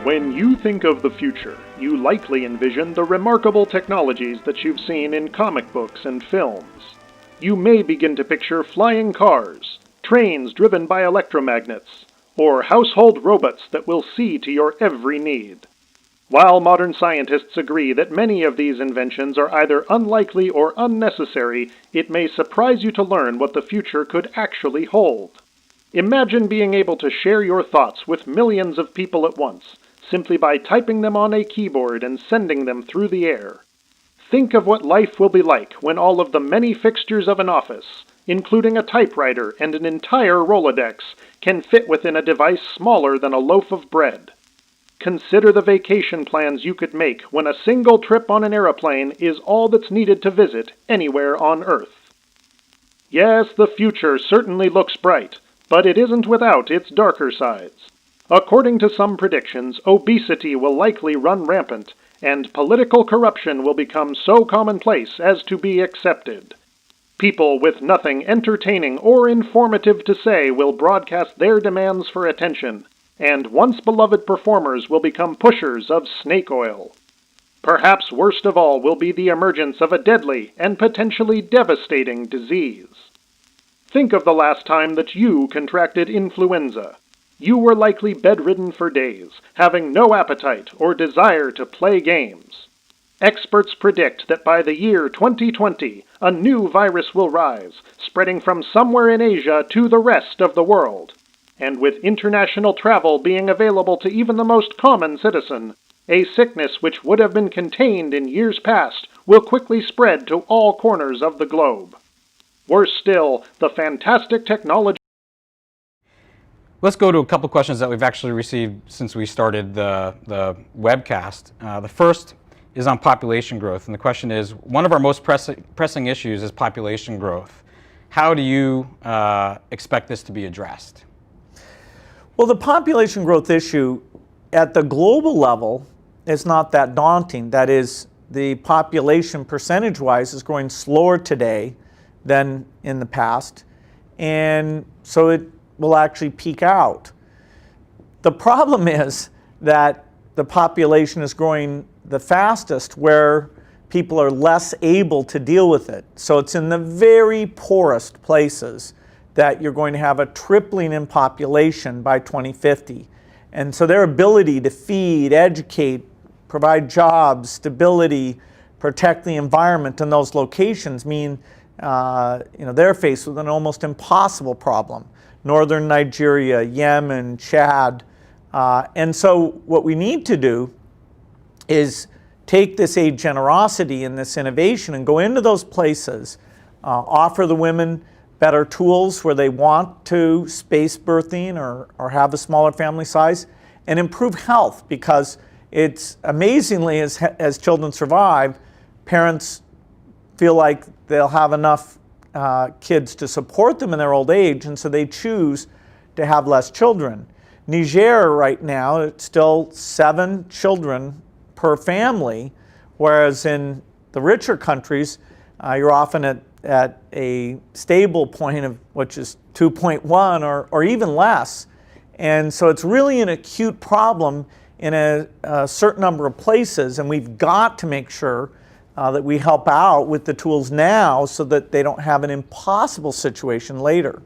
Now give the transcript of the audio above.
When you think of the future, you likely envision the remarkable technologies that you've seen in comic books and films. You may begin to picture flying cars, trains driven by electromagnets, or household robots that will see to your every need. While modern scientists agree that many of these inventions are either unlikely or unnecessary, it may surprise you to learn what the future could actually hold. Imagine being able to share your thoughts with millions of people at once, simply by typing them on a keyboard and sending them through the air. Think of what life will be like when all of the many fixtures of an office, including a typewriter and an entire Rolodex, can fit within a device smaller than a loaf of bread. Consider the vacation plans you could make when a single trip on an airplane is all that's needed to visit anywhere on Earth. Yes, the future certainly looks bright, but it isn't without its darker sides. According to some predictions, obesity will likely run rampant, and political corruption will become so commonplace as to be accepted. People with nothing entertaining or informative to say will broadcast their demands for attention, and once beloved performers will become pushers of snake oil. Perhaps worst of all will be the emergence of a deadly and potentially devastating disease. Think of the last time that you contracted influenza. You were likely bedridden for days, having no appetite or desire to play games. Experts predict that by the year 2020, a new virus will rise, spreading from somewhere in Asia to the rest of the world. And with international travel being available to even the most common citizen, a sickness which would have been contained in years past will quickly spread to all corners of the globe. Worse still, the fantastic technology. Let's go to a couple questions that we've actually received since we started the webcast. The first is on population growth, and the question is, one of our most pressing issues is population growth. How do you expect this to be addressed? Well, the population growth issue at the global level is not that daunting. That is, the population percentage-wise is growing slower today than in the past, and so it will actually peak out. The problem is that the population is growing the fastest where people are less able to deal with it. So it's in the very poorest places that you're going to have a tripling in population by 2050. And so their ability to feed, educate, provide jobs, stability, protect the environment in those locations mean they're faced with an almost impossible problem. Northern Nigeria, Yemen, Chad. And so what we need to do is take this aid generosity and this innovation and go into those places, offer the women better tools where they want to space birthing or have a smaller family size, and improve health, because it's amazingly, as children survive, parents feel like they'll have enough kids to support them in their old age, and so they choose to have less children. Niger right now, it's still 7 children per family, whereas in the richer countries, you're often at a stable point of which is 2.1 or even less. And so it's really an acute problem in a certain number of places, and we've got to make sure that we help out with the tools now so that they don't have an impossible situation later.